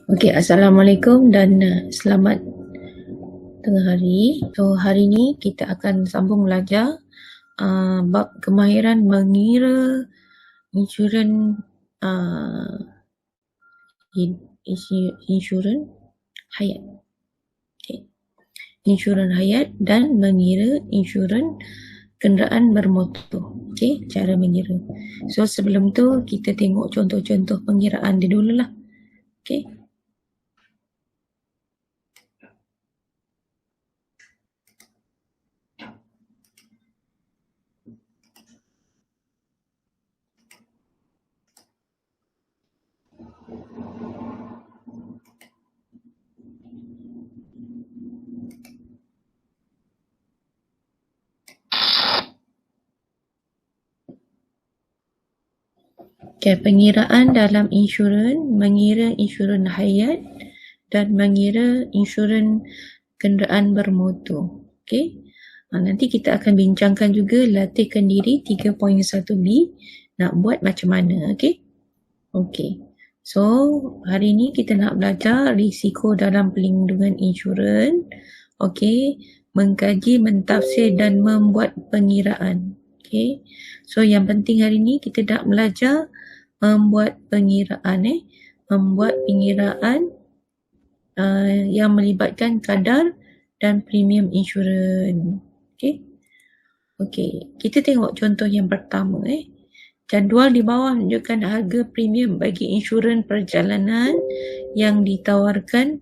Okey, Assalamualaikum dan selamat tengah hari. So, hari ni kita akan sambung belajar bab kemahiran mengira insurans insurans hayat. Okay. Insurans hayat dan mengira insurans kenderaan bermotor. Okey, cara mengira. So, sebelum tu kita tengok contoh-contoh pengiraan dia dululah. Okey. Okay, pengiraan dalam insurans, mengira insurans hayat dan mengira insurans kenderaan bermotor. Okay. Nanti kita akan bincangkan juga latihkan diri 3.1b nak buat macam mana. Okay. Okay. So, hari ni kita nak belajar risiko dalam pelindungan insurans. Okay. Mengkaji, mentafsir dan membuat pengiraan. Okay. So, yang penting hari ni kita nak belajar membuat pengiraan membuat pengiraan yang melibatkan kadar dan premium insurans. Okey, kita tengok contoh yang pertama. Jadual di bawah menunjukkan harga premium bagi insurans perjalanan yang ditawarkan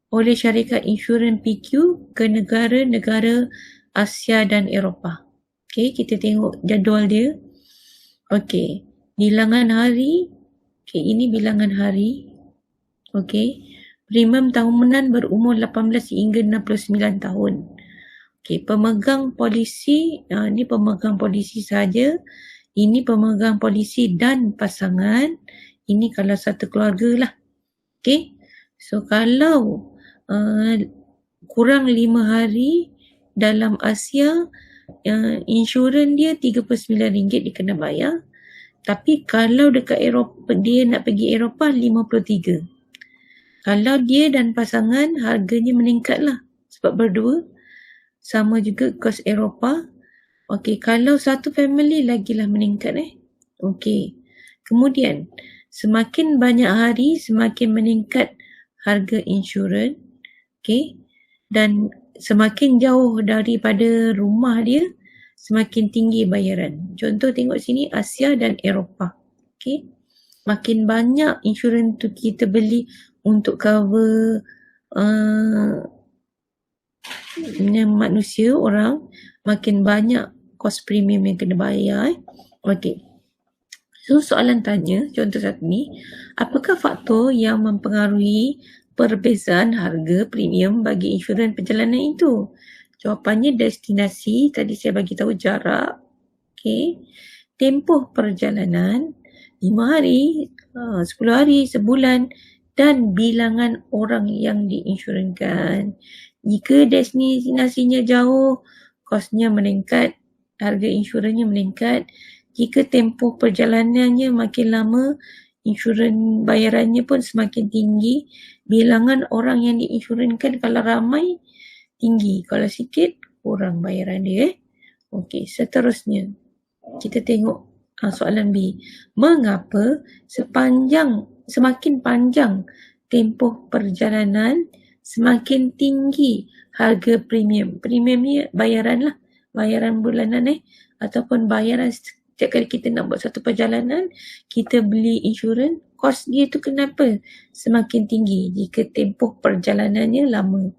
oleh syarikat insurans PQ ke negara-negara Asia dan Eropah. Okey, kita tengok jadual dia. Okey, bilangan hari. Okey, ini bilangan hari. Okey, premium tahunan berumur 18 hingga 69 tahun. Okey, pemegang polisi, ini pemegang polisi saja. Ini pemegang polisi dan pasangan. Ini kalau satu keluarga lah. Okey, so kalau kurang 5 hari dalam Asia, insurans dia RM39 dia kena bayar. Tapi kalau dekat Eropah, dia nak pergi Eropah 53. Kalau dia dan pasangan, harganya meningkat lah. Sebab berdua, sama juga kos Eropah. Okey, kalau satu family lagilah meningkat Okey. Kemudian, semakin banyak hari, semakin meningkat harga insurans. Okey. Dan semakin jauh daripada rumah dia, semakin tinggi bayaran. Contoh tengok sini Asia dan Eropah. Okey. Makin banyak insurans tu kita beli untuk cover manusia, orang, makin banyak kos premium yang kena bayar. Okey. So soalan tanya, contoh satu ni, apakah faktor yang mempengaruhi perbezaan harga premium bagi insurans perjalanan itu? Jawapannya destinasi, tadi saya bagi tahu jarak. Okey. Tempoh perjalanan 5 hari, 10 hari, sebulan dan bilangan orang yang diinsurankan. Jika destinasinya jauh, kosnya meningkat, harga insurannya meningkat. Jika tempoh perjalanannya makin lama, insurans bayarannya pun semakin tinggi. Bilangan orang yang diinsurankan kalau ramai, tinggi. Kalau sikit, kurang bayaran dia. Okey, seterusnya. Kita tengok soalan B. Mengapa semakin panjang tempoh perjalanan, semakin tinggi harga premium? Premium ni bayaran lah. Bayaran bulanan ataupun bayaran setiap kali kita nak buat satu perjalanan, kita beli insurans, kos dia tu kenapa semakin tinggi jika tempoh perjalanannya lama?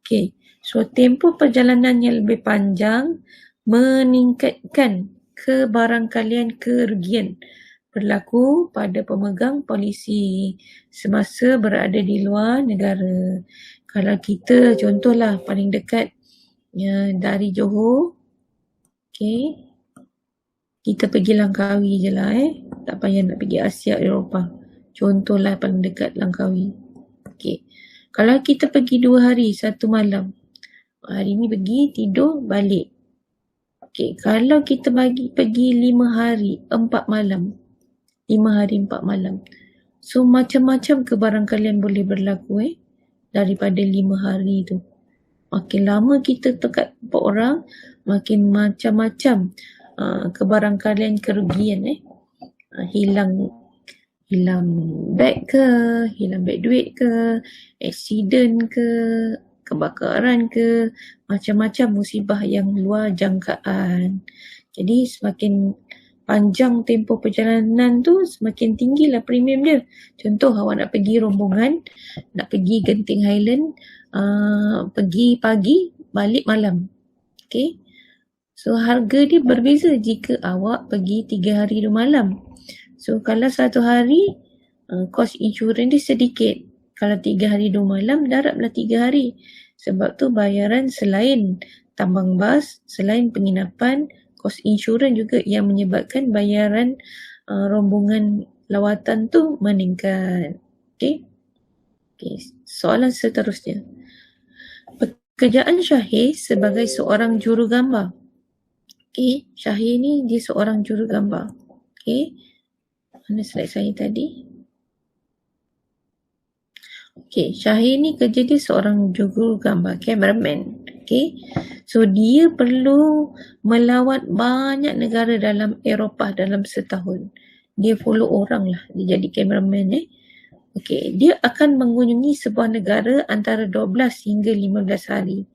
Okey. So, tempoh perjalanannya lebih panjang meningkatkan kebarangkalian kerugian berlaku pada pemegang polisi semasa berada di luar negara. Kalau kita contohlah paling dekat dari Johor, okey, kita pergi Langkawi je lah tak payah nak pergi Asia Eropah. Contohlah paling dekat Langkawi. Okey, kalau kita pergi 2 hari 1 malam, hari ni pergi, tidur, balik. Okey, kalau kita pergi 5 hari 4 malam. 5 hari 4 malam. So macam-macam kebarangkalian boleh berlaku daripada 5 hari tu. Makin lama kita tekat 4 orang, makin macam-macam kebarangkalian kerugian hilang beg ke, hilang beg duit ke, aksiden ke, kebakaran ke, macam-macam musibah yang luar jangkaan. Jadi semakin panjang tempoh perjalanan tu, semakin tinggilah premium dia. Contoh awak nak pergi rombongan, nak pergi Genting Highland, pergi pagi, balik malam. Okay. So harga dia berbeza jika awak pergi 3 hari 2 malam. So kalau 1 hari, kos insurans dia sedikit. Kalau 3 hari 2 malam, darablah 3 hari. Sebab tu bayaran selain tambang bas, selain penginapan, kos insurans juga yang menyebabkan bayaran rombongan lawatan tu meningkat. Okay. Soalan seterusnya. Pekerjaan Syahir sebagai seorang jurugambar. Okay. Syahir ni dia seorang jurugambar. Okay. Mana slide saya tadi? Okay, Syahir ni kerja dia seorang jurugambar, cameraman. Okay, so dia perlu melawat banyak negara dalam Eropah dalam setahun. Dia follow orang lah, dia jadi cameraman Okay, dia akan mengunjungi sebuah negara antara 12 hingga 15 hari.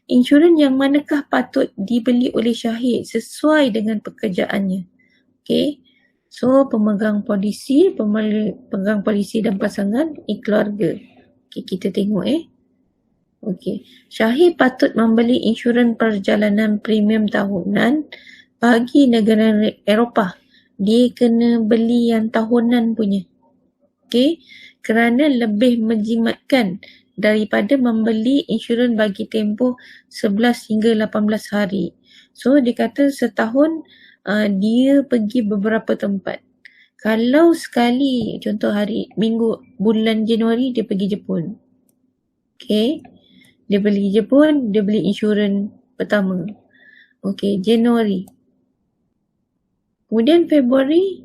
Insurans yang manakah patut dibeli oleh Syahir sesuai dengan pekerjaannya? Okay, so pemegang polisi dan pasangan keluarga. Okay, kita tengok Okay, Syahir patut membeli insurans perjalanan premium tahunan bagi negara Eropah. Dia kena beli yang tahunan punya. Okay, kerana lebih menjimatkan daripada membeli insurans bagi tempoh 11 hingga 18 hari. So dia kata setahun dia pergi beberapa tempat. Kalau sekali, contoh bulan Januari dia pergi Jepun. Okay, dia pergi Jepun, dia beli insurans pertama. Okay, Januari. Kemudian Februari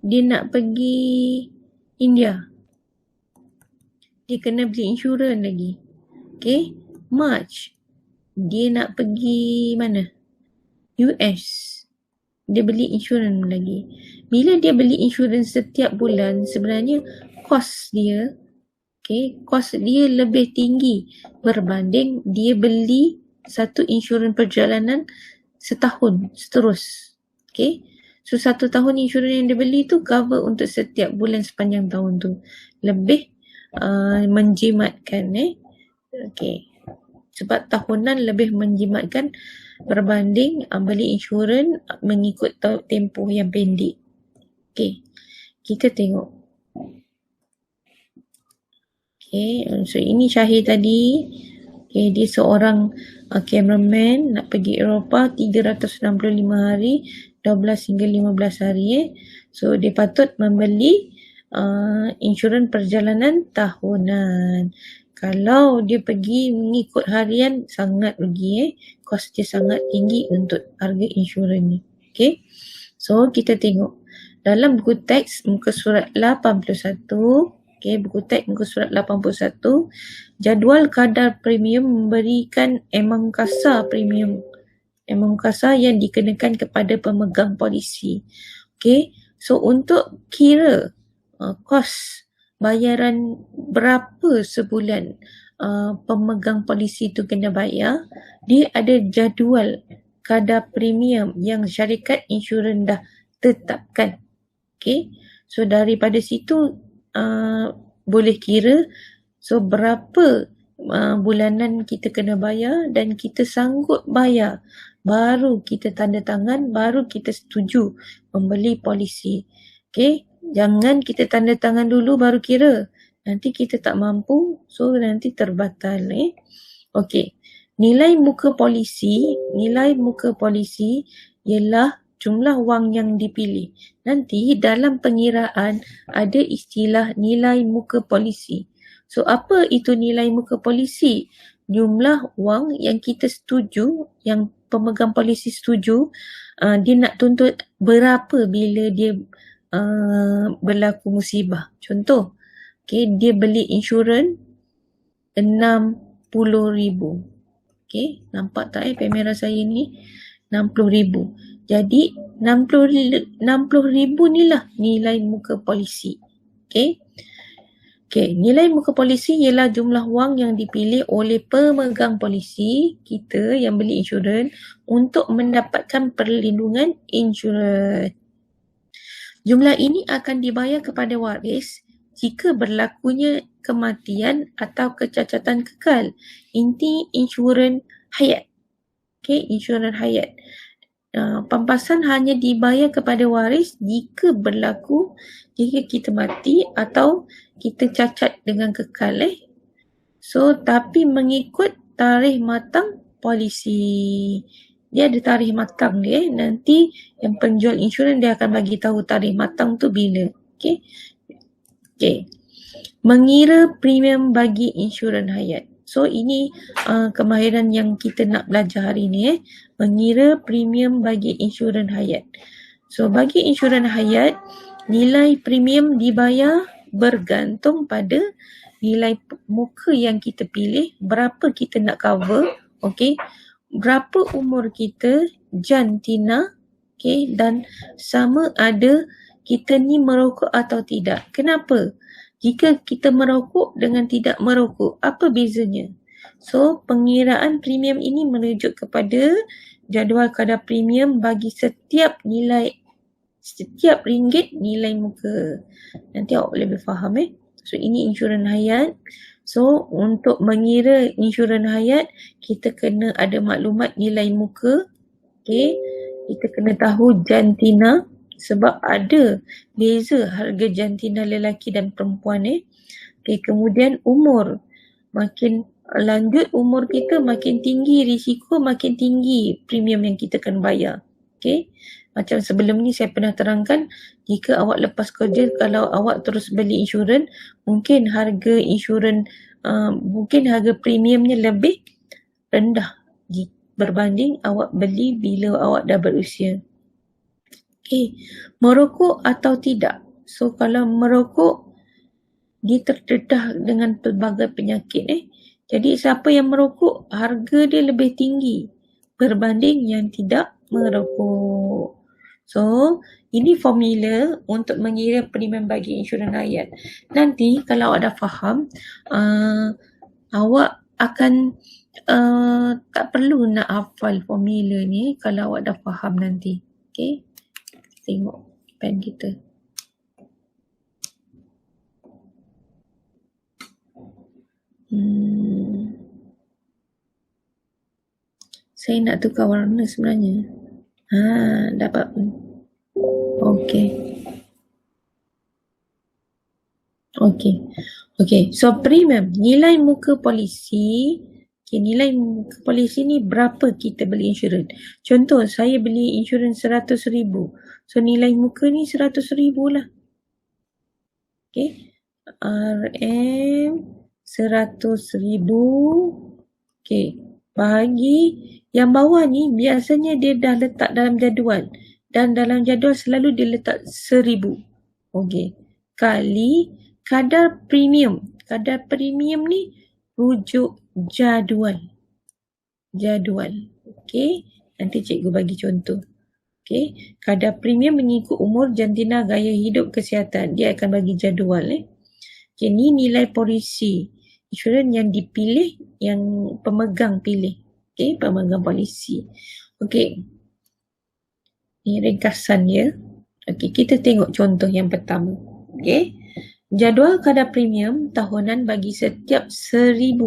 dia nak pergi India. Dia kena beli insurans lagi. Okay, March dia nak pergi mana? US. Dia beli insurans lagi. Bila dia beli insurans setiap bulan, sebenarnya kos dia lebih tinggi berbanding dia beli satu insurans perjalanan setahun seterus. Okay, so 1 tahun insurans yang dia beli tu cover untuk setiap bulan sepanjang tahun tu. Lebih menjimatkan Okay, sebab tahunan lebih menjimatkan berbanding beli insurans mengikut tempoh yang pendek. Okay, kita tengok. Okay, so ini Syahir tadi. Okay, dia seorang cameraman nak pergi Eropah 365 hari, 12 hingga 15 hari. So dia patut membeli insurans perjalanan tahunan. Kalau dia pergi mengikut harian, sangat rugi kos dia sangat tinggi untuk harga insurans ni. Okay, so kita tengok dalam buku teks muka surat 81. Okay, buku teks muka surat 81, jadual kadar premium memberikan amount kasar premium, amount kasar yang dikenakan kepada pemegang polisi. Okay, so untuk kira kos bayaran berapa sebulan pemegang polisi tu kena bayar, dia ada jadual kadar premium yang syarikat insurans dah tetapkan. Okay, so daripada situ boleh kira so berapa bulanan kita kena bayar dan kita sanggup bayar, baru kita tanda tangan, baru kita setuju membeli polisi. Okay, jangan kita tanda tangan dulu baru kira. Nanti kita tak mampu, so nanti terbatal. Okay, nilai muka polisi ialah jumlah wang yang dipilih. Nanti dalam pengiraan ada istilah nilai muka polisi. So apa itu nilai muka polisi? Jumlah wang yang kita setuju, yang pemegang polisi setuju, dia nak tuntut berapa bila dia berlaku musibah. Contoh, okay, dia beli insurans RM60,000. Okay, nampak tak kamera saya ni? RM60,000. Jadi RM60,000 ni lah nilai muka polisi. Okay. Okay, nilai muka polisi ialah jumlah wang yang dipilih oleh pemegang polisi kita yang beli insurans untuk mendapatkan perlindungan insurans. Jumlah ini akan dibayar kepada waris jika berlakunya kematian atau kecacatan kekal. Inti insurans hayat. Okay, insurans hayat. Pampasan hanya dibayar kepada waris jika kita mati atau kita cacat dengan kekal. So, tapi mengikut tarikh matang polisi. Dia ada tarikh matang dia. Nanti yang penjual insurans dia akan bagi tahu tarikh matang tu bila. Okay. Mengira premium bagi insurans hayat. So, ini kemahiran yang kita nak belajar hari ni. Mengira premium bagi insurans hayat. So, bagi insurans hayat, nilai premium dibayar bergantung pada nilai muka yang kita pilih, berapa kita nak cover, okay, berapa umur kita, jantina, okay, dan sama ada kita ni merokok atau tidak. Kenapa? Jika kita merokok dengan tidak merokok, apa bezanya? So, pengiraan premium ini merujuk kepada jadual kadar premium bagi setiap ringgit nilai muka. Nanti awak lebih faham. So, ini insurans hayat. So, untuk mengira insurans hayat, kita kena ada maklumat nilai muka. Okay. Kita kena tahu jantina. Sebab ada beza harga jantina lelaki dan perempuan. Okay, kemudian umur. Makin lanjut umur kita, makin tinggi risiko, makin tinggi premium yang kita kena bayar. Okay. Macam sebelum ni saya pernah terangkan, jika awak lepas kerja, kalau awak terus beli insurans, mungkin harga insurans, mungkin harga premiumnya lebih rendah berbanding awak beli bila awak dah berusia. Okay, merokok atau tidak. So, kalau merokok, dia terdedah dengan pelbagai penyakit. Jadi, siapa yang merokok, harga dia lebih tinggi berbanding yang tidak merokok. So, ini formula untuk mengira premium bagi insurans hayat. Nanti, kalau awak dah faham, awak akan tak perlu nak hafal formula ni kalau awak dah faham nanti. Okay. Tengok pen kita. Saya nak tukar warna sebenarnya. Dapat pun. Okay. So, premium. Nilai muka polisi. Okay, nilai muka polisi ni berapa kita beli insurans. Contoh, saya beli insurans RM100,000. So, nilai muka ni RM100,000 lah. Okay. RM100,000. Okay. Bahagi yang bawah ni biasanya dia dah letak dalam jadual. Dan dalam jadual selalu dia letak 1,000. Okay. Kali kadar premium. Kadar premium ni rujuk jadual. Okay. Nanti cikgu bagi contoh. Okay. Kadar premium mengikut umur, jantina, gaya hidup, kesihatan. Dia akan bagi jadual. Okay. Ni nilai polisi. Insurans yang dipilih, yang pemegang pilih. Okay. Pemegang polisi. Okay. Ni ringkasan dia. Okay. Kita tengok contoh yang pertama. Okay. Jadual kadar premium tahunan bagi setiap 1,000.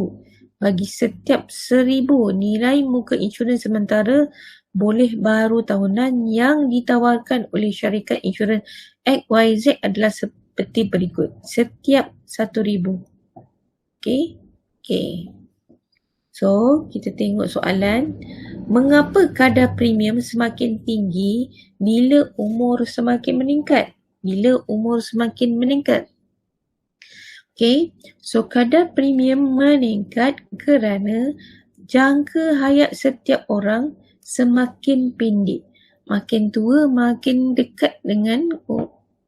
Bagi setiap 1,000 nilai muka insurans sementara boleh baru tahunan yang ditawarkan oleh syarikat insurans XYZ adalah seperti berikut. Setiap 1,000. Okay. So, kita tengok soalan. Mengapa kadar premium semakin tinggi bila umur semakin meningkat? Okay, so kadar premium meningkat kerana jangka hayat setiap orang semakin pendek. Makin tua, makin dekat dengan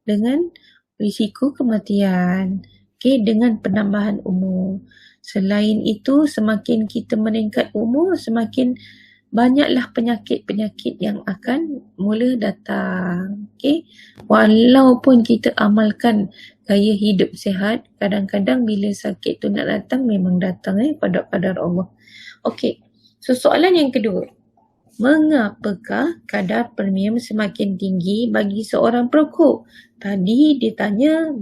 dengan risiko kematian. Dengan penambahan umur. Selain itu, semakin kita meningkat umur, semakin banyaklah penyakit-penyakit yang akan mula datang. Walaupun kita amalkan gaya hidup sihat, kadang-kadang bila sakit tu nak datang, memang datang pada qadar Allah. So soalan yang kedua. Mengapakah kadar premium semakin tinggi bagi seorang perokok? Tadi dia tanya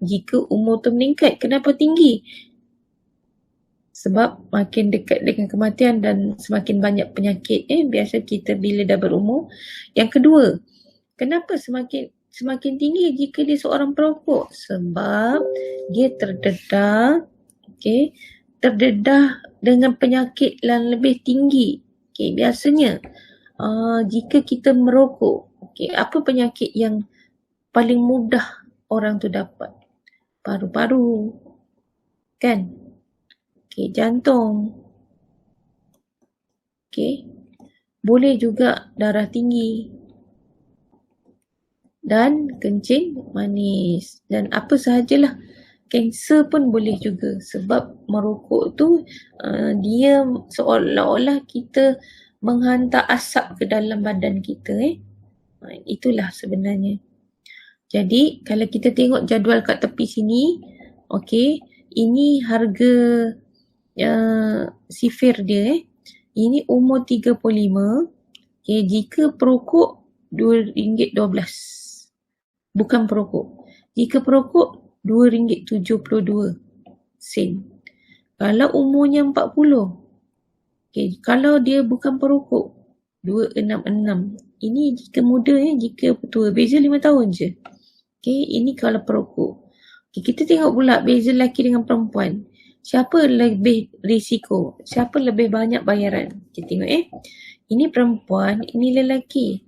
jika umur tu meningkat, kenapa tinggi? Sebab makin dekat dengan kematian dan semakin banyak penyakit biasa kita bila dah berumur. Yang kedua, kenapa semakin tinggi jika dia seorang perokok? Sebab dia terdedah dengan penyakit yang lebih tinggi. Biasanya jika kita merokok, apa penyakit yang paling mudah orang tu dapat? Paru-paru, kan? Jantung. Boleh juga darah tinggi dan kencing manis dan apa sahajalah. Kanser pun boleh juga sebab merokok tu dia seolah-olah kita menghantar asap ke dalam badan kita. Itulah sebenarnya. Jadi kalau kita tengok jadual kat tepi sini, ini harga sifir dia. Ini umur 35. Jika perokok RM2.12. Bukan perokok. Jika perokok RM2.72. Kalau umurnya 40. Kalau dia bukan perokok, RM2.66. Ini jika muda jika tua. Beza 5 tahun je. Ini kalau perokok. Kita tengok pula beza lelaki dengan perempuan. Siapa lebih risiko? Siapa lebih banyak bayaran? Kita tengok Ini perempuan, ini lelaki.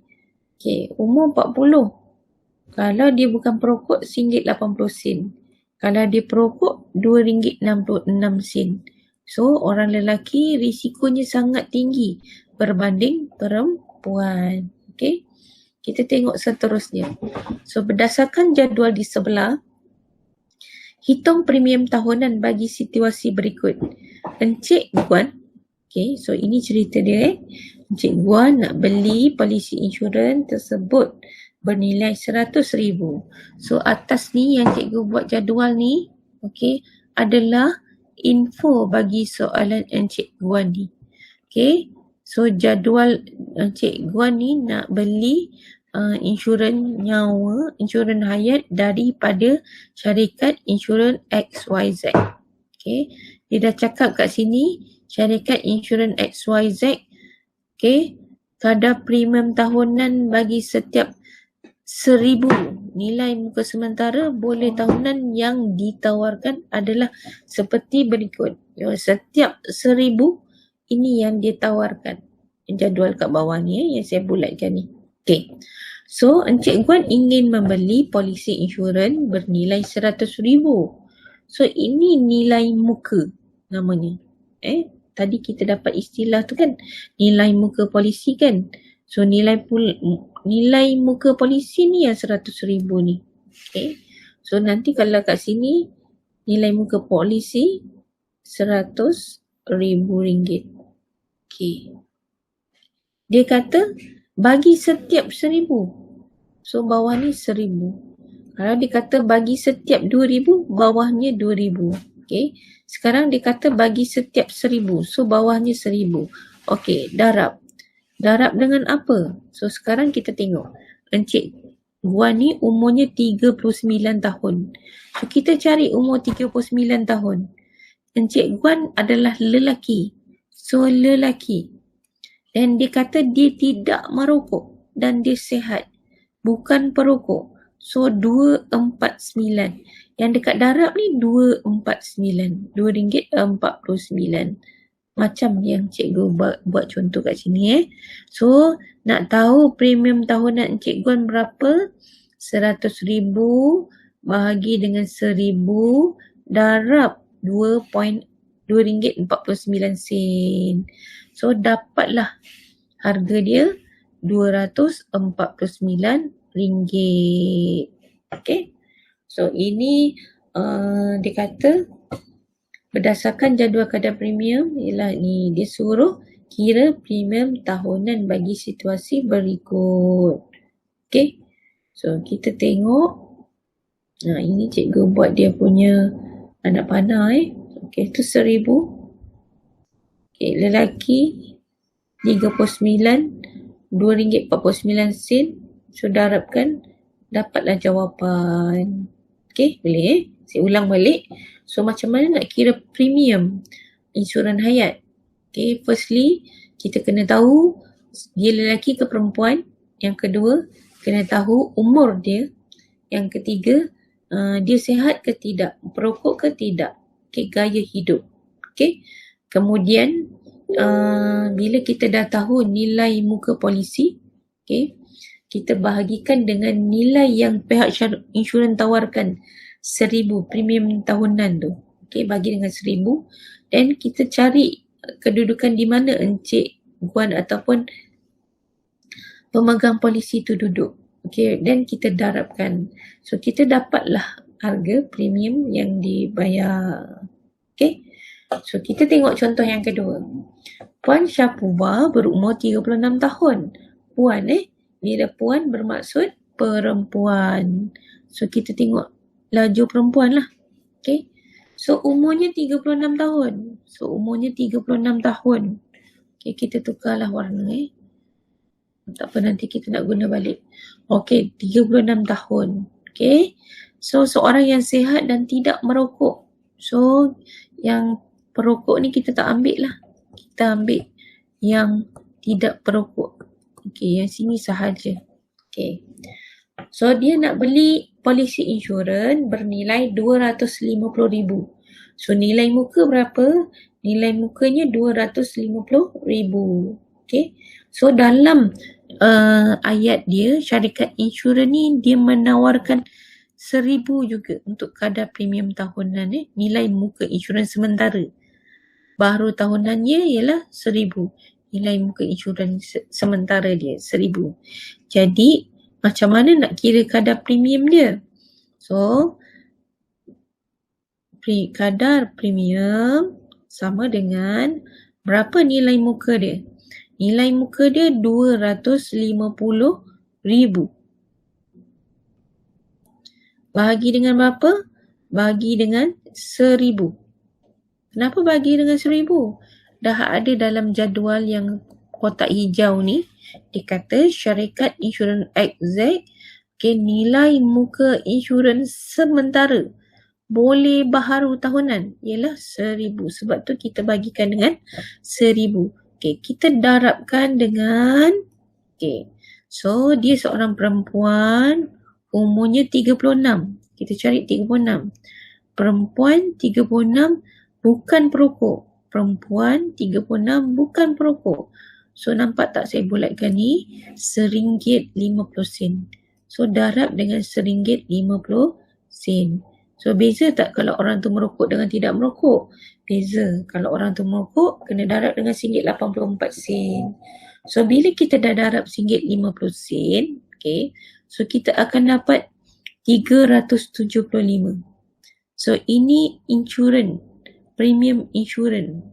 Umur 40. Kalau dia bukan perokok, RM1.80. Kalau dia perokok, RM2.66. So, orang lelaki risikonya sangat tinggi berbanding perempuan. Kita tengok seterusnya. So, berdasarkan jadual di sebelah, hitung premium tahunan bagi situasi berikut. Encik Guan, so ini cerita dia. Encik Guan nak beli polisi insurans tersebut bernilai RM100,000. So atas ni yang cikgu buat jadual ni, adalah info bagi soalan Encik Guan ni. So jadual Encik Guan ni nak beli insurans nyawa, insurans hayat daripada syarikat insurans XYZ. Dia dah cakap kat sini, syarikat insurans XYZ, kadar premium tahunan bagi setiap 1,000 nilai muka sementara boleh tahunan yang ditawarkan adalah seperti berikut. Setiap 1,000 ini yang dia tawarkan. Jadual kat bawah ni yang saya bulatkan ni. So Encik Guan ingin membeli polisi insurans bernilai RM100,000. So ini nilai muka namanya. Tadi kita dapat istilah tu kan, nilai muka polisi kan. So nilai muka polisi ni yang RM100,000 ni. So nanti kalau kat sini nilai muka polisi RM100,000. Dia kata bagi setiap 1,000. So bawah ni 1,000. Kalau dia kata bagi setiap 2,000, bawahnya 2,000. Sekarang dia kata bagi setiap 1,000. So bawahnya 1,000. Darab. Darab dengan apa? So sekarang kita tengok. Encik Guan ni umurnya 39 tahun. So kita cari umur 39 tahun. Encik Guan adalah lelaki. So lelaki. Dan dia kata dia tidak merokok dan dia sihat. Bukan perokok. So 249. Yang dekat darab ni 249. RM2.49. Macam yang cikgu buat contoh kat sini. So nak tahu premium tahunan Encik Guan berapa? RM100,000 bahagi dengan 1,000 darab RM2.49. So dapatlah harga dia RM249. Okay. So ini dia kata berdasarkan jadual kadar premium, ialah ni dia suruh kira premium tahunan bagi situasi berikut. Okay. So kita tengok. Ini cikgu buat dia punya anak panah Okay, tu 1,000. Okay, lelaki 39, RM2.49. So darabkan, dapatlah jawapan. Okay, boleh saya ulang balik. So macam mana nak kira premium insurans hayat? Okay, firstly kita kena tahu dia lelaki ke perempuan. Yang kedua, kena tahu umur dia. Yang ketiga, dia sihat ke tidak, perokok ke tidak, okay, gaya hidup. Okay. Kemudian bila kita dah tahu nilai muka polisi, okay, kita bahagikan dengan nilai yang pihak insurans tawarkan, 1,000 premium tahunan tu. Okay, bagi dengan 1,000 dan kita cari kedudukan di mana Encik Guan ataupun pemegang polisi tu duduk. Okay, dan kita darabkan. So, kita dapatlah harga premium yang dibayar. Okay. So, kita tengok contoh yang kedua. Puan Syafubah berumur 36 tahun. Puan bila puan bermaksud perempuan. So, kita tengok laju perempuan lah. Okay. So, umurnya 36 tahun. Okay, kita tukarlah warna Tak apa, nanti kita nak guna balik. Okay, 36 tahun. Okay. So, seorang yang sihat dan tidak merokok. So, yang perokok ni kita tak ambil lah. Kita ambil yang tidak perokok. Okay, yang sini sahaja. Okay. So, dia nak beli polisi insurans bernilai RM250,000. So, nilai muka berapa? Nilai mukanya RM250,000. Okay. So, dalam ayat dia, syarikat insurans ni dia menawarkan 1,000 juga untuk kadar premium tahunan nilai muka insurans sementara. Baru tahunannya ialah 1,000. Nilai muka insurans sementara dia 1,000. Jadi macam mana nak kira kadar premium dia? So kadar premium sama dengan berapa nilai muka dia? Nilai muka dia RM250,000. Bahagi dengan berapa? Bagi dengan 1,000. Kenapa bagi dengan 1,000? Dah ada dalam jadual yang kotak hijau ni. Dia kata syarikat insurans XZ, okay, nilai muka insurans sementara boleh baharu tahunan ialah 1,000. Sebab tu kita bagikan dengan 1,000. Okay, kita darabkan dengan, okay, so dia seorang perempuan, umurnya 36. Kita cari 36. Perempuan 36 bukan perokok. Perempuan 36 bukan perokok. So nampak tak saya bulatkan ni? RM1.50. So darab dengan RM1.50. So beza tak kalau orang tu merokok dengan tidak merokok? Beza. Kalau orang tu merokok, kena darab dengan RM1.84. So bila kita dah darab RM1.50, okay, so kita akan dapat 375. So ini insurans, premium insurans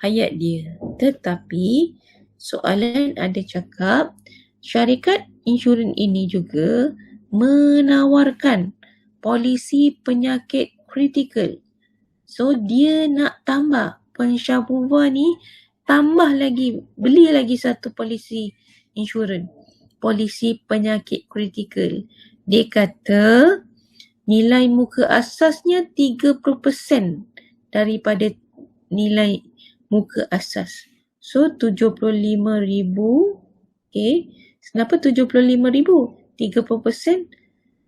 hayat dia. Tetapi soalan ada cakap syarikat insurans ini juga menawarkan polisi penyakit kritikal. So dia nak tambah, Puan Syafubah ni tambah lagi, beli lagi satu polisi insurans, polisi penyakit kritikal. Dia kata nilai muka asasnya 30% daripada nilai muka asas. So 75,000. Okay. Kenapa 75,000? 30%.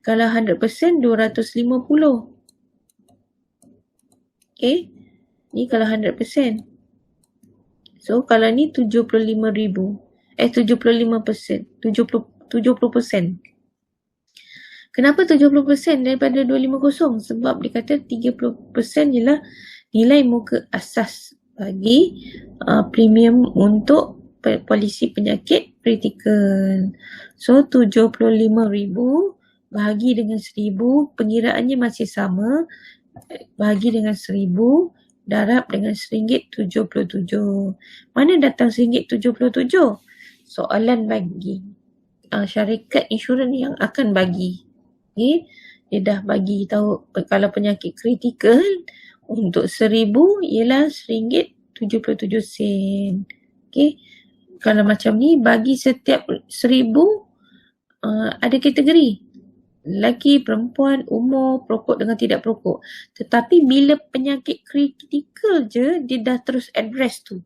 Kalau 100% 250. Okay. Ni kalau 100%. So kalau ni 75,000. 75%. 70%. Kenapa 70% daripada 250? Sebab dia kata 30% ialah nilai muka asas bagi premium untuk polisi penyakit kritikal. So 75,000 bahagi dengan 1000, pengiraannya masih sama, bahagi dengan 1000, darab dengan RM1.77. Mana datang RM1.77? Soalan bagi. Syarikat insurans yang akan bagi. Okay? Dia dah bagi tahu kalau penyakit kritikal untuk 1000 ialah RM1.77. Okay? Kalau macam ni bagi setiap 1000 ada kategori. Lelaki, perempuan, umur, perokok dengan tidak perokok. Tetapi bila penyakit kritikal je, dia dah terus address tu.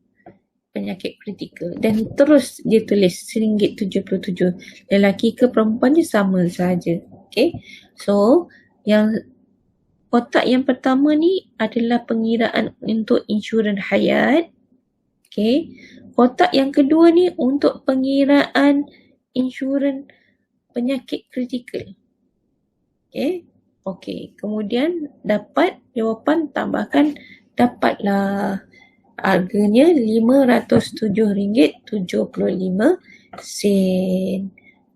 Penyakit kritikal. Dan terus dia tulis RM1.77. Lelaki ke perempuan je sama saja. Okay. So, yang kotak yang pertama ni adalah pengiraan untuk insurans hayat. Okay. Kotak yang kedua ni untuk pengiraan insurans penyakit kritikal. Okay. Okay. Kemudian dapat jawapan, tambahkan, dapatlah harganya RM507.75.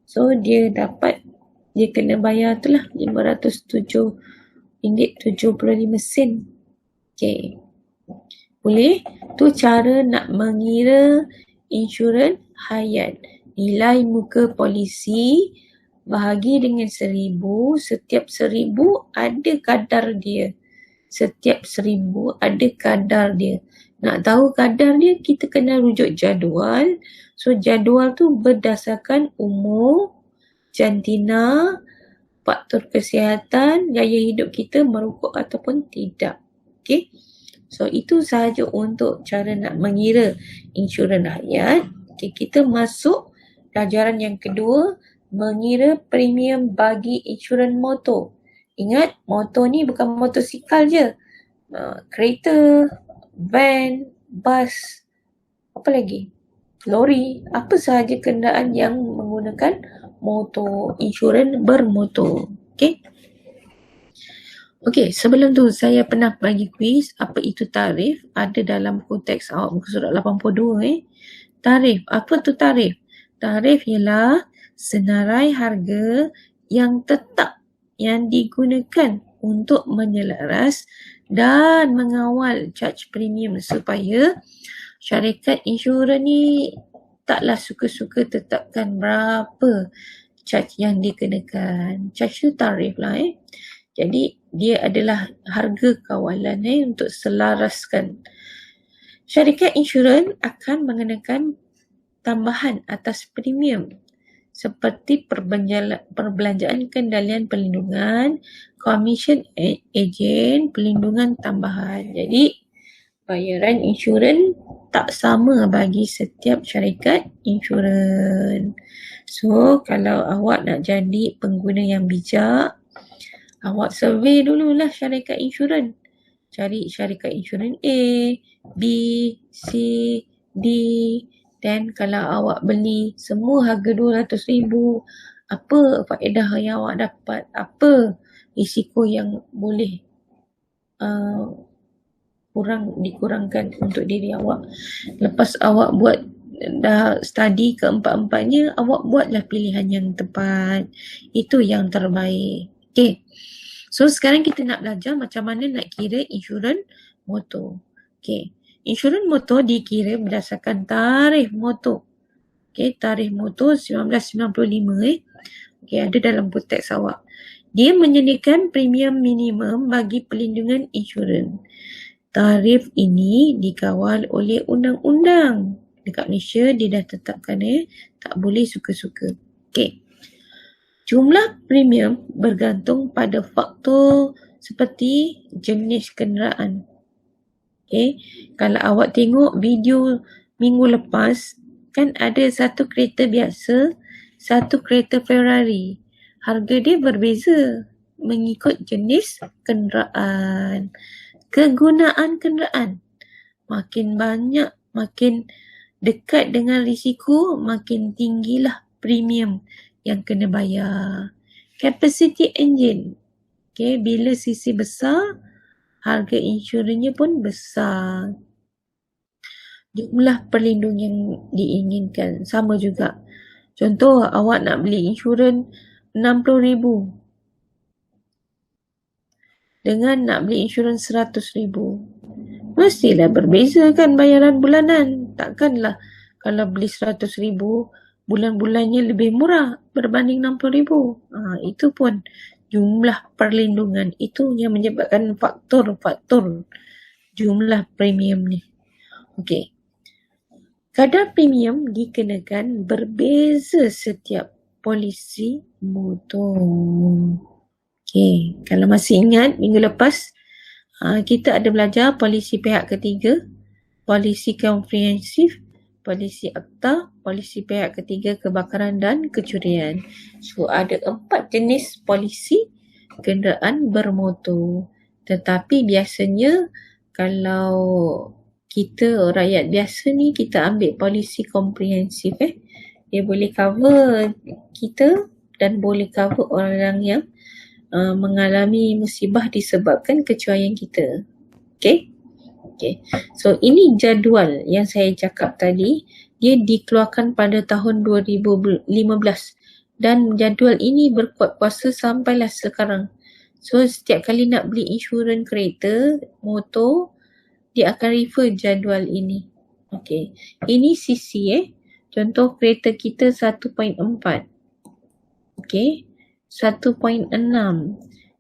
So dia dapat, dia kena bayar tu lah RM507.75. Okay. Boleh? Tu cara nak mengira insurans hayat. Nilai muka polisi bahagi dengan 1000, setiap 1000 ada kadar dia. Setiap 1000 ada kadar dia. Nak tahu kadar dia, kita kena rujuk jadual. So jadual tu berdasarkan umur, jantina, faktor kesihatan, gaya hidup kita, merokok ataupun tidak. Okay. So itu sahaja untuk cara nak mengira insurans hayat. Okay, kita masuk pelajaran yang kedua, mengira premium bagi insurans motor. Ingat, motor ni bukan motosikal je. Kereta, van, bas, apa lagi? Lori, apa sahaja kenderaan yang menggunakan motor, insurans bermotor. Okay. Okay, sebelum tu saya pernah bagi kuis apa itu tarif. Ada dalam konteks awak muka surat 82. Tarif, apa tu tarif? Tarif ialah senarai harga yang tetap yang digunakan untuk menyelaras dan mengawal charge premium supaya syarikat insurans ni taklah suka-suka tetapkan berapa charge yang dikenakan. Charge tu tarif lah. Jadi dia adalah harga kawalan untuk selaraskan. Syarikat insurans akan mengenakan tambahan atas premium seperti perbelanjaan kendalian perlindungan, komisen ejen, perlindungan tambahan. Jadi bayaran insurans tak sama bagi setiap syarikat insurans. So kalau awak nak jadi pengguna yang bijak, awak survey dululah syarikat insurans. Cari syarikat insurans A, B, C, D. Dan kalau awak beli semua harga RM200,000, apa faedah yang awak dapat? Apa risiko yang boleh dikurangkan untuk diri awak? Lepas awak buat dah study keempat-empatnya, awak buatlah pilihan yang tepat. Itu yang terbaik. Okay. So sekarang kita nak belajar macam mana nak kira insurans motor. Okay. Insurans motor dikira berdasarkan tarikh motor. Okay, tarikh motor 1995. Okay, ada dalam konteks awak. Dia menyediakan premium minimum bagi pelindungan insurans. Tarif ini dikawal oleh undang-undang. Dekat Malaysia dia dah tetapkan tak boleh suka-suka. Okay. Jumlah premium bergantung pada faktor seperti jenis kenderaan. Okay. Kalau awak tengok video minggu lepas, kan ada satu kereta biasa, satu kereta Ferrari. Harga dia berbeza mengikut jenis kenderaan. Kegunaan kenderaan. Makin banyak, makin dekat dengan risiko, makin tinggilah premium yang kena bayar. Capacity engine. Okay, bila sisi besar, harga insurannya pun besar. Jumlah perlindungan yang diinginkan sama juga. Contoh, awak nak beli insurans RM60,000 dengan nak beli insurans RM100,000. Mestilah berbeza kan bayaran bulanan. Takkanlah kalau beli RM100,000 bulan-bulannya lebih murah berbanding RM60,000. Itu pun jumlah perlindungan. Itu yang menyebabkan faktor-faktor jumlah premium ni. Okey. Kadar premium dikenakan berbeza setiap polisi motor. Okey, kalau masih ingat minggu lepas kita ada belajar polisi pihak ketiga, polisi komprehensif, polisi akta, polisi pihak ketiga kebakaran dan kecurian. So ada 4 jenis polisi kenderaan bermotor. Tetapi biasanya kalau kita rakyat biasa ni, kita ambil polisi komprehensif. Dia boleh cover kita dan boleh cover orang yang mengalami musibah disebabkan kecuaian kita. Okay. So ini jadual yang saya cakap tadi. Dia dikeluarkan pada tahun 2015 dan jadual ini berkuat kuasa sampailah sekarang. So setiap kali nak beli insurans kereta, motor, dia akan refer jadual ini. Okay. Ini CC Contoh kereta kita 1.4. Okay. 1.6.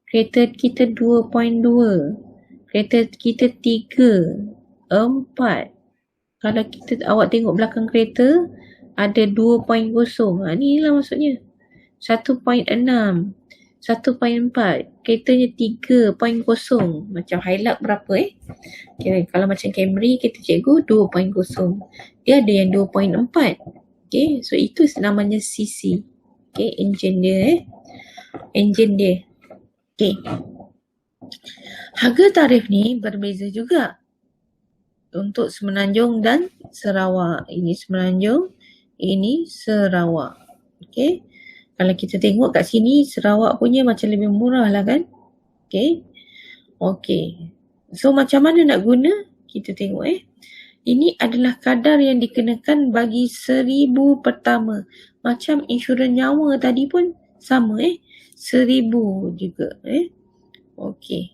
Kereta kita 2.2. Kereta kita 3, 4. Kalau awak tengok belakang kereta ada 2.0. Ni lah maksudnya. 1.6, 1.4. Keretanya 3.0. Macam Hilux berapa Okay, kalau macam Camry kita cikgu 2.0. Dia ada yang 2.4. Okay, so itu namanya CC. Okay, engine dia Okay. Harga tarif ni berbeza juga untuk Semenanjung dan Sarawak. Ini Semenanjung, ini Sarawak. Okay. Kalau kita tengok kat sini, Sarawak punya macam lebih murah lah kan. Okay. So macam mana nak guna? Kita tengok Ini adalah kadar yang dikenakan bagi 1,000 pertama. Macam insurans nyawa tadi pun sama 1,000 juga. Okay.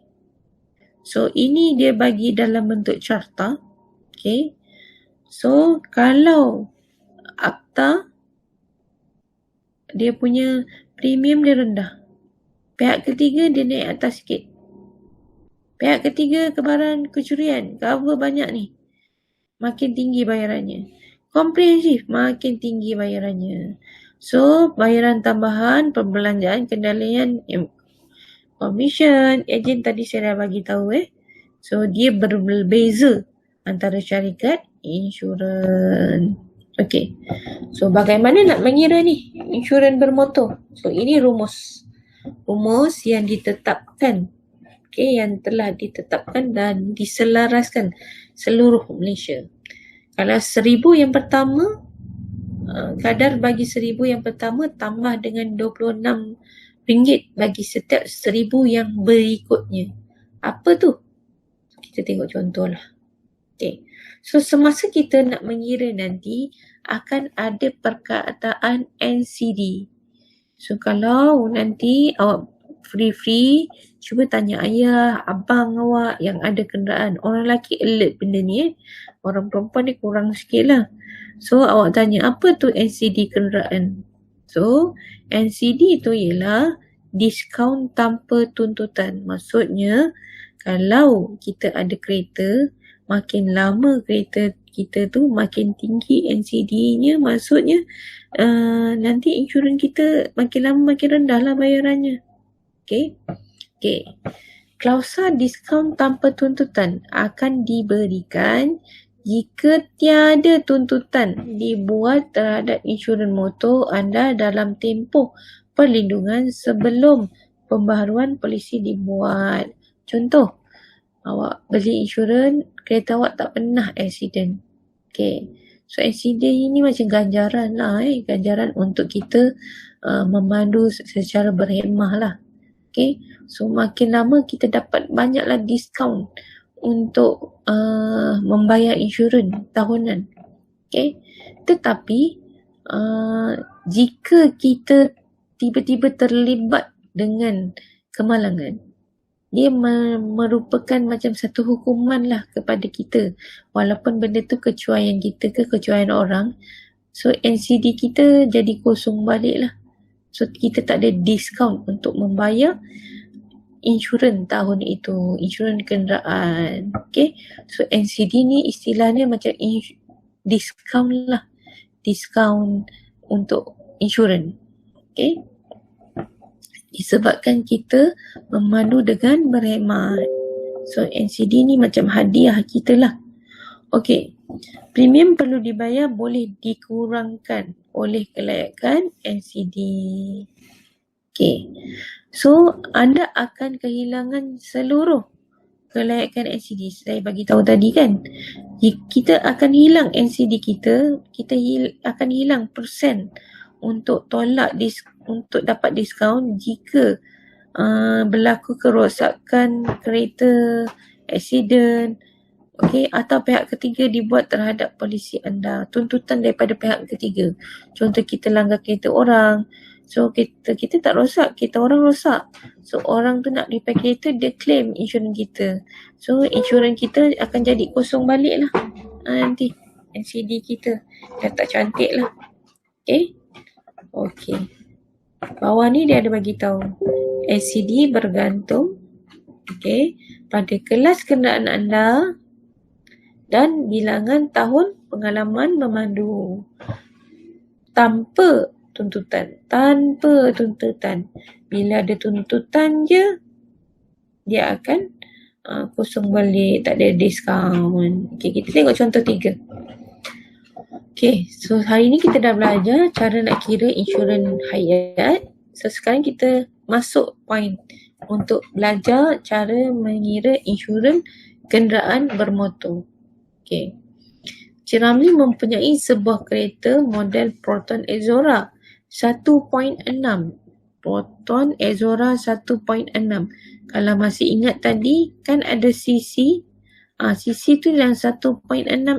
So ini dia bagi dalam bentuk carta. Okay. So kalau akta, dia punya premium dia rendah. Pihak ketiga dia naik atas sikit. Pihak ketiga kebaran kecurian, cover banyak ni, makin tinggi bayarannya. Komprehensif, makin tinggi bayarannya. So bayaran tambahan, perbelanjaan, kendalian, commission, ejen tadi saya dah bagi tahu So dia berbeza antara syarikat insurans. Okay. So bagaimana nak mengira ni insurans bermotor? So ini rumus. Rumus yang ditetapkan. Okay, yang telah ditetapkan dan diselaraskan seluruh Malaysia. Kalau 1,000 yang pertama, kadar bagi 1,000 yang pertama tambah dengan RM26 bagi setiap 1,000 yang berikutnya. Apa tu? Kita tengok contoh lah. Okay. So semasa kita nak mengira nanti, akan ada perkataan NCD. So kalau nanti awak free, cuba tanya ayah, abang awak yang ada kenderaan. Orang lelaki alert benda ni Orang perempuan ni kurang sikit lah. So awak tanya, apa tu NCD kenderaan? So NCD tu ialah diskaun tanpa tuntutan. Maksudnya kalau kita ada kereta, makin lama kereta kita tu makin tinggi NCD-nya. Maksudnya nanti insurans kita makin lama makin rendah lah bayarannya. Okay. Klausa diskaun tanpa tuntutan akan diberikan jika tiada tuntutan dibuat terhadap insurans motor anda dalam tempoh perlindungan sebelum pembaharuan polisi dibuat. Contoh, awak beli insurans, kereta awak tak pernah accident. Okay. So accident ini macam ganjaran lah. Ganjaran untuk kita memandu secara berhemah lah. Okay. So makin lama kita dapat banyaklah diskaun untuk membayar insurans tahunan. Okay. Tetapi jika kita tiba-tiba terlibat dengan kemalangan, dia merupakan macam satu hukuman lah kepada kita. Walaupun benda tu kecuaian kita ke kecuaian orang, so NCD kita jadi kosong balik lah. So kita tak ada diskaun untuk membayar insurans tahun itu, insurans kenderaan. Okay, so NCD ni istilahnya macam diskaun lah, diskaun untuk insurans. Okay, disebabkan kita memandu dengan berhemat. So NCD ni macam hadiah kita lah. Okey, premium perlu dibayar boleh dikurangkan oleh kelayakan NCD. Okey, so anda akan kehilangan seluruh kelayakan NCD. Saya bagi tahu tadi kan, kita akan hilang NCD kita akan hilang persen untuk tolak untuk dapat diskaun jika berlaku kerosakan kereta, aksiden, okey, atau pihak ketiga dibuat terhadap polisi anda. Tuntutan daripada pihak ketiga. Contoh kita langgar kereta orang, so kita tak rosak, kita orang rosak. So orang tu nak repair kereta, dia claim insurans kita. So insurans kita akan jadi kosong balik lah nanti NCD kita. Dah tak cantik lah. Okay. Okay. Bawah ni dia ada bagi tahu. NCD bergantung pada kelas kenderaan anda dan bilangan tahun pengalaman memandu. Tanpa tuntutan. Bila ada tuntutan je, dia akan kosong balik, tak ada diskaun. Okay, kita tengok contoh 3. Okay, so hari ni kita dah belajar cara nak kira insurans hayat. So sekarang kita masuk point untuk belajar cara mengira insurans kenderaan bermotor. Okay. Cik Ramli mempunyai sebuah kereta model Proton Exora 1.6. Proton Exora 1.6. Kalau masih ingat tadi, kan ada CC. CC tu yang 1.6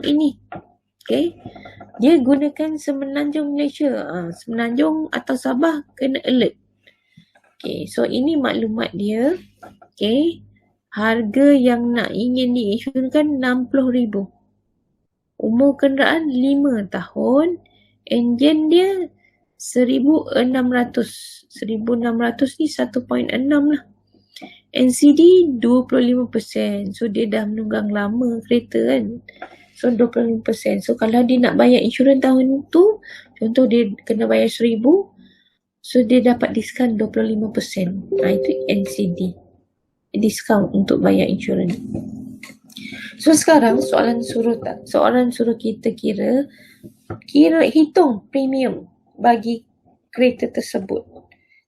ini. Okay. Dia gunakan Semenanjung Malaysia. Semenanjung atau Sabah kena alert. Okay. So ini maklumat dia. Okay. Harga yang nak ingin diinsurkan RM60,000. Umur kenderaan 5 tahun. Enjin dia 1,600. 1,600 ni 1.6 lah. NCD 25%. So dia dah menunggang lama kereta kan. So 25%. So kalau dia nak bayar insurans tahun tu, contoh dia kena bayar 1,000. So dia dapat diskaun 25%. Itu NCD. Diskaun untuk bayar insurans. So sekarang soalan suruh kita kira hitung premium bagi kereta tersebut.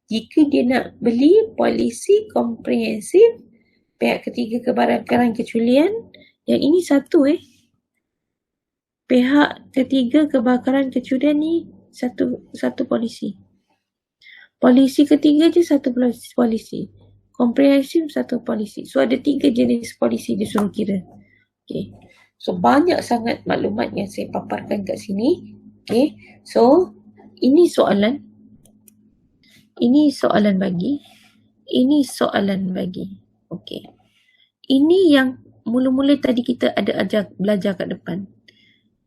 Jika dia nak beli polisi komprehensif, pihak ketiga kebakaran kecualian, yang ini satu pihak ketiga kebakaran kecualian ni satu polisi. Polisi ketiga je satu polisi. Komprehensif satu polisi. So ada 3 jenis polisi dia suruh kira. Okay. So banyak sangat maklumat yang saya paparkan kat sini. Okay. So ini soalan bagi. Okay. Ini yang mula-mula tadi kita ada belajar kat depan.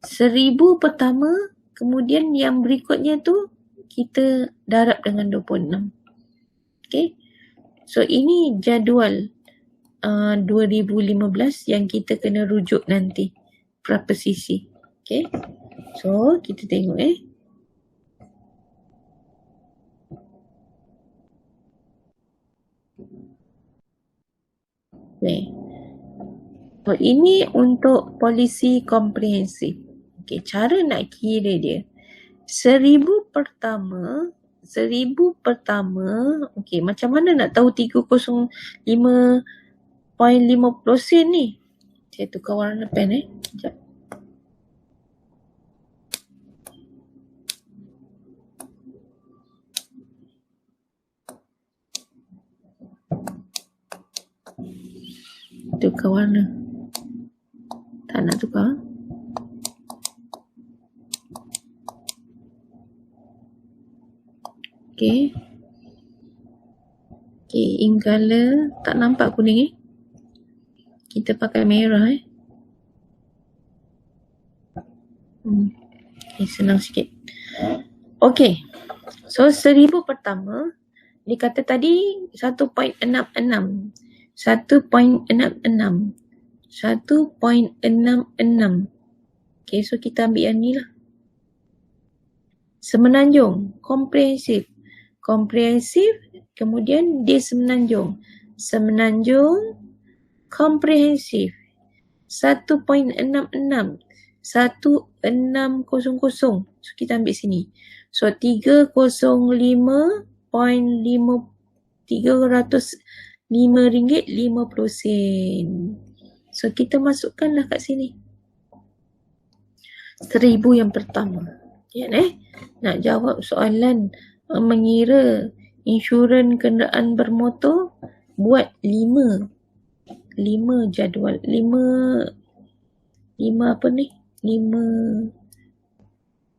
1,000 pertama, kemudian yang berikutnya tu kita darab dengan 26. Okay. So ini jadual 2015 yang kita kena rujuk nanti berapa sisi. Okay. So kita tengok Okay. So ini untuk polisi komprehensif. Okay, cara nak kira dia. 1,000 pertama, okay, macam mana nak tahu 305.50 sen ni? Saya tukar warna pen Sekejap. Tukar warna. Tak nak tukar. Okay. Okay, ink color tak nampak kuning Kita pakai merah Okay, senang sikit. Okay, so 1000 pertama dia kata tadi 1.66 1.66 Okay, so kita ambil yang ni lah. Semenanjung, komprehensif, kemudian dia semenanjung, komprehensif, 1.66, 1600. So kita ambil sini. So 305.5 RM305.50. So kita masukkanlah kat sini. 1000 yang pertama. Nak jawab soalan mengira insurans kenderaan bermotor, buat 5 jadual. 5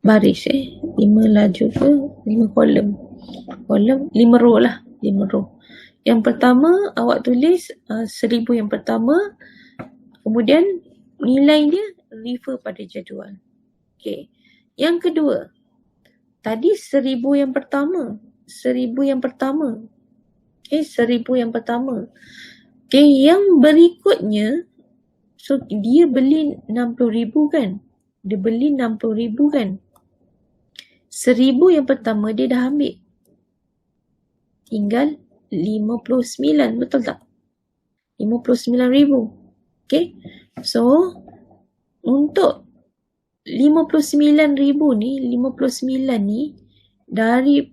baris 5 laju ke 5 kolom 5 row lah, 5 row. Yang pertama awak tulis 1000 yang pertama, kemudian nilai dia refer pada jadual. Okay. Yang kedua, tadi 1000 yang pertama. Okay, 1000 yang pertama. Okay, yang berikutnya, so dia beli 60,000 kan? Dia beli 60,000 kan? 1000 yang pertama dia dah ambil. Tinggal 59, betul tak? 59,000. Okay, so untuk 59,000 ni dari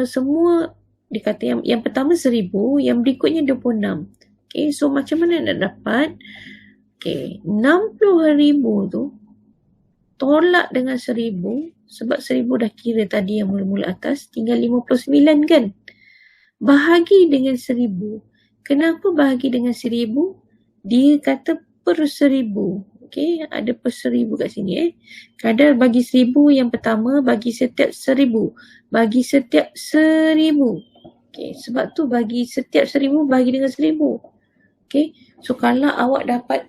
semua dia kata yang pertama 1000, yang berikutnya 26. Okay, so macam mana nak dapat? Okay, 60,000 tu tolak dengan 1000, sebab 1000 dah kira tadi yang mula-mula atas, tinggal 59 kan? Bahagi dengan 1000. Kenapa bahagi dengan 1000? Dia kata per 1000. Okay, ada per 1000 kat sini Kadar bagi 1000 yang pertama, bagi setiap 1000. Bagi setiap 1000. Okay, sebab tu bagi setiap 1000 bagi dengan 1000. Okay, so kalau awak dapat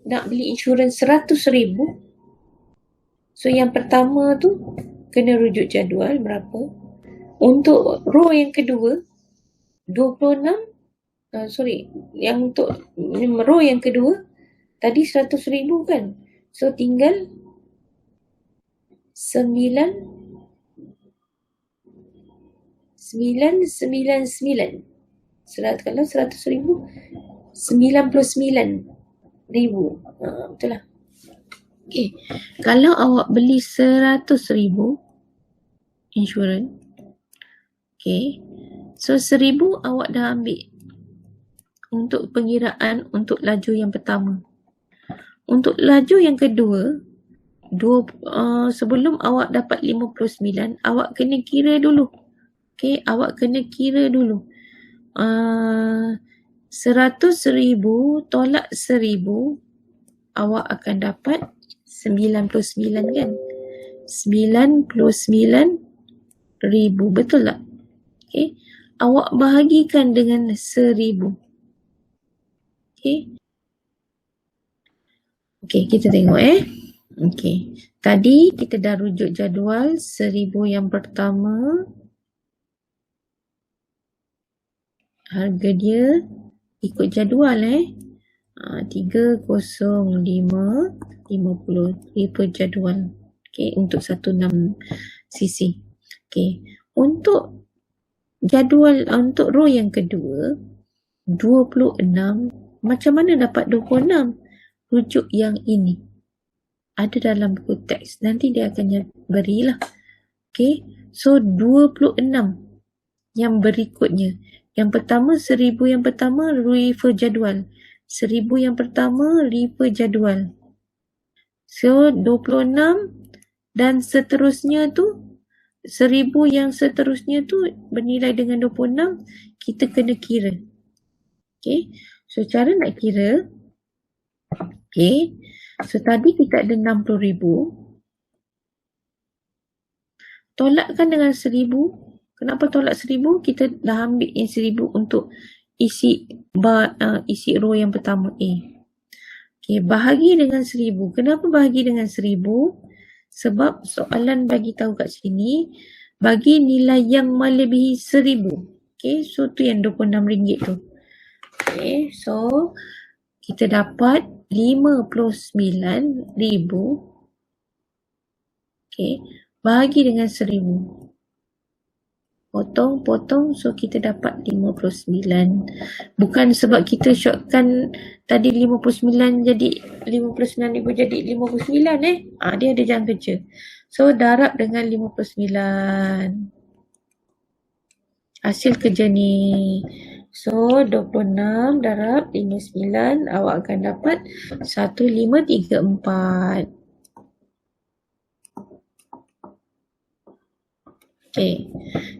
nak beli insurans 100,000, so yang pertama tu kena rujuk jadual berapa. Untuk row yang kedua 26, yang untuk row yang kedua tadi 100,000 kan. So tinggal 999. Kalau 100,000 99,000. Betul lah. Okay. Kalau awak beli 100,000 insurans, okay, so 1000 awak dah ambil untuk pengiraan untuk laju yang pertama. Untuk laju yang kedua, sebelum awak dapat 59, awak kena kira dulu. Okay, awak kena kira dulu. 100,000 tolak 1000, awak akan dapat 99 kan? 99,000, betul tak? Okay, awak bahagikan dengan 1000. Okay, kita tengok Okay, tadi kita dah rujuk jadual 1000 yang pertama. Harga dia ikut jadual 305.50 per jadual. Okay, untuk 16cc. Okay, untuk jadual untuk row yang kedua 26. Macam mana dapat 26? Rujuk yang ini ada dalam buku teks, nanti dia akan berilah. Okay, so 26 yang berikutnya. Yang pertama 1000 yang pertama refer jadual. 1000 yang pertama refer jadual. So 26 dan seterusnya tu, 1000 yang seterusnya tu bernilai dengan 26, kita kena kira. Okay, so cara nak kira, okay, so tadi kita ada 60,000, tolakkan dengan 1000, Kenapa tolak 1,000? Kita dah ambil yang 1,000 untuk isi isi row yang pertama A. Okay, bahagi dengan 1,000. Kenapa bahagi dengan 1,000? Sebab soalan bagi tahu kat sini, bagi nilai yang melebihi 1,000. Okay, so tu yang RM26 tu. Okay, so kita dapat 59,000. Okay, bahagi dengan 1,000. Potong, so kita dapat 59. Bukan sebab kita shortkan tadi 59 jadi 59,000 jadi 59 dia ada jam kerja. So darab dengan 59. Hasil kerja ni. So 26 darab 59, awak akan dapat 1534. Okay.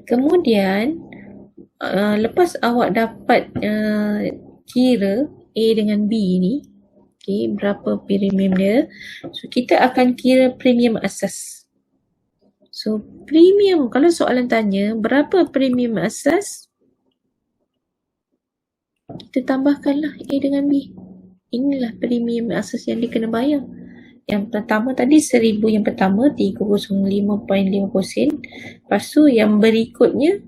Kemudian lepas awak dapat kira A dengan B ni, okay, berapa premium dia, so kita akan kira premium asas. So premium, kalau soalan tanya berapa premium asas, kita tambahkanlah A dengan B. Inilah premium asas yang dia kena bayar. Yang pertama tadi 1,000 yang pertama 305.50 sen. Lepas tu yang berikutnya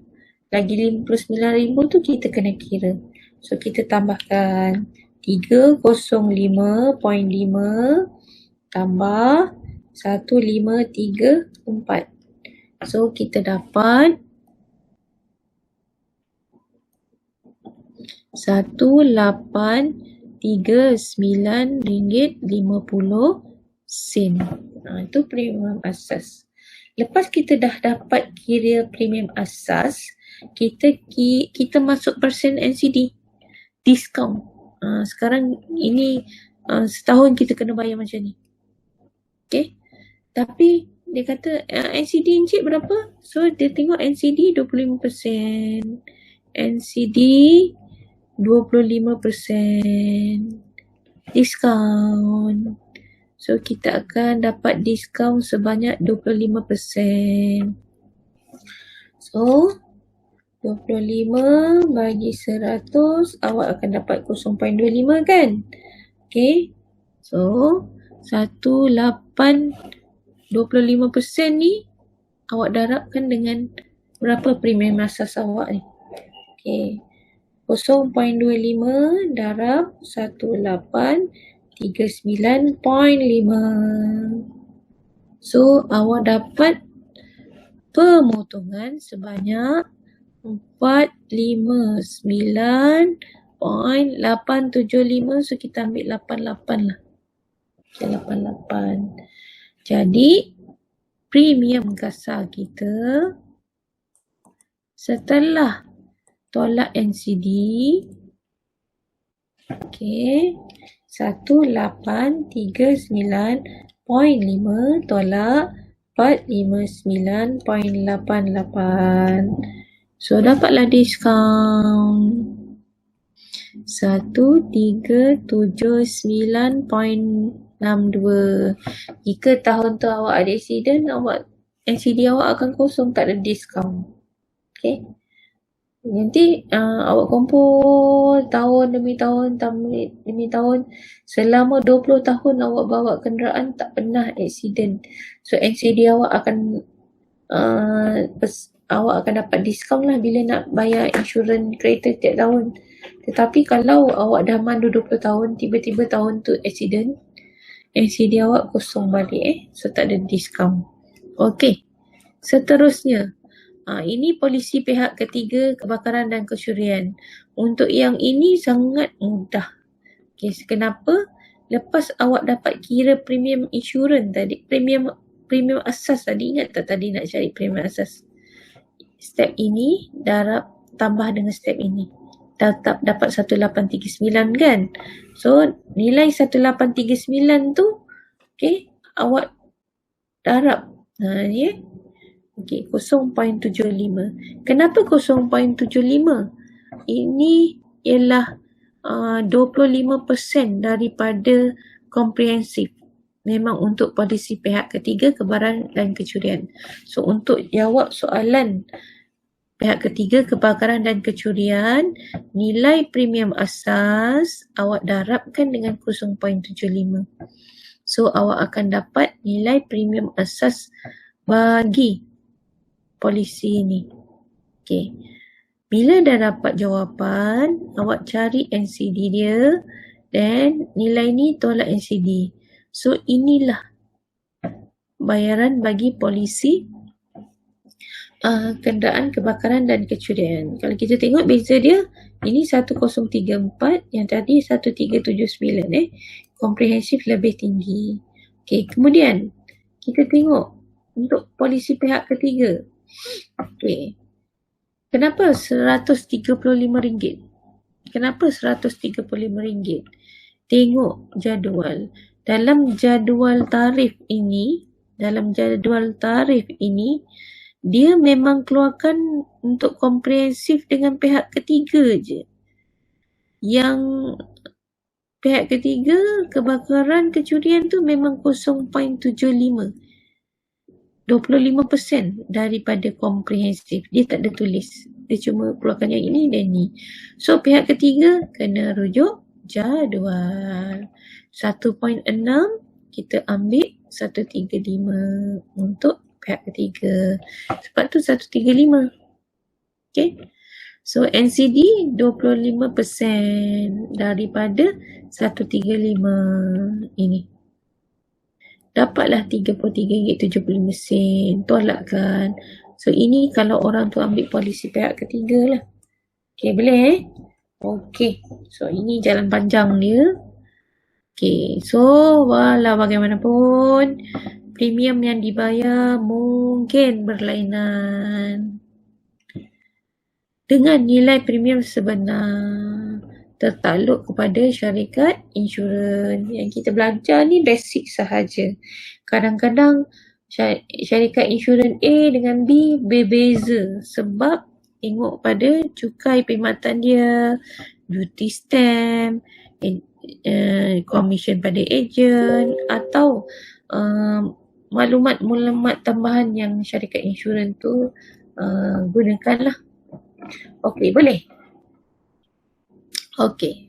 lagi 59,000 tu kita kena kira. So kita tambahkan 305.5 tambah 1534. So kita dapat RM1,839.50. Itu premium asas. Lepas kita dah dapat kira premium asas, kita masuk persen NCD, diskaun. Sekarang ini setahun kita kena bayar macam ni. Okay. Tapi dia kata NCD Encik berapa? So dia tengok NCD 25%. NCD 25%. Diskaun. So kita akan dapat diskaun sebanyak 25%. So 25 bagi 100, awak akan dapat 0.25 kan? Okay. So 25% ni awak darabkan dengan berapa premium asas awak ni. Okay. 0.25 darab 1839.5. So awak dapat pemotongan sebanyak 459.875. So kita ambil 88 lah. Okay, 88. Jadi premium kasar kita setelah tolak NCD, okay, 1839.5 tolak 459.88. So dapatlah diskaun 1379.62. Jika tahun tu awak ada accident, NCD awak akan kosong, tak ada diskaun. Okay. Nanti awak kumpul tahun demi tahun selama 20 tahun awak bawa kenderaan tak pernah accident. So NCD awak akan awak akan dapat diskaun lah bila nak bayar insurans kereta tiap tahun. Tetapi kalau awak dah mandu 20 tahun, tiba-tiba tahun tu accident, NCD awak kosong balik so tak ada diskaun. Okey. Seterusnya, ini polisi pihak ketiga kebakaran dan kesyurian. Untuk yang ini sangat mudah. Okay, kenapa? Lepas awak dapat kira premium insurans tadi, premium asas tadi, ingat tak tadi nak cari premium asas? Step ini darab tambah dengan step ini. Tetap dapat 1839 kan? So nilai 1839 tu, okay, awak darab. Ni okay, 0.75. Kenapa 0.75? Ini ialah 25% daripada komprehensif. Memang untuk polisi pihak ketiga kebakaran dan kecurian. So untuk jawab soalan Pihak ketiga, kebakaran dan kecurian, nilai premium asas awak darabkan dengan 0.75. So, awak akan dapat nilai premium asas bagi polisi ni. Okay. Bila dah dapat jawapan, awak cari NCD dia dan nilai ni tolak NCD. So, inilah bayaran bagi polisi kenderaan kebakaran dan kecurian. Kalau kita tengok beza dia, ini 1034, yang tadi 1379. Komprehensif lebih tinggi. Okey, kemudian kita tengok untuk polisi pihak ketiga. Okey. Kenapa RM135? Kenapa RM135? Tengok jadual. Dalam jadual tarif ini, dia memang keluarkan untuk komprehensif dengan pihak ketiga je. Yang pihak ketiga, kebakaran, kecurian tu memang 0.75. 25% daripada komprehensif. Dia tak ada tulis. Dia cuma keluarkan yang ini dan ni. So, pihak ketiga kena rujuk jadual. 1.6 kita ambil 135 untuk pihak ketiga. Sebab tu 135. Okay. So NCD 25% daripada 135 ini. Dapatlah RM33.75. Tolak kan. So ini kalau orang tu ambil polisi pihak ketiga lah. Okay, boleh Okay. So ini jalan panjang dia. Okay. So walau bagaimanapun, premium yang dibayar mungkin berlainan dengan nilai premium sebenar tertakluk kepada syarikat insurans. Yang kita belajar ni basic sahaja. Kadang-kadang syarikat insurans A dengan B berbeza sebab tengok pada cukai perkhidmatan dia, duty stamp, komisen pada ejen atau maklumat tambahan yang syarikat insurans tu gunakanlah. Okey, boleh? Okey.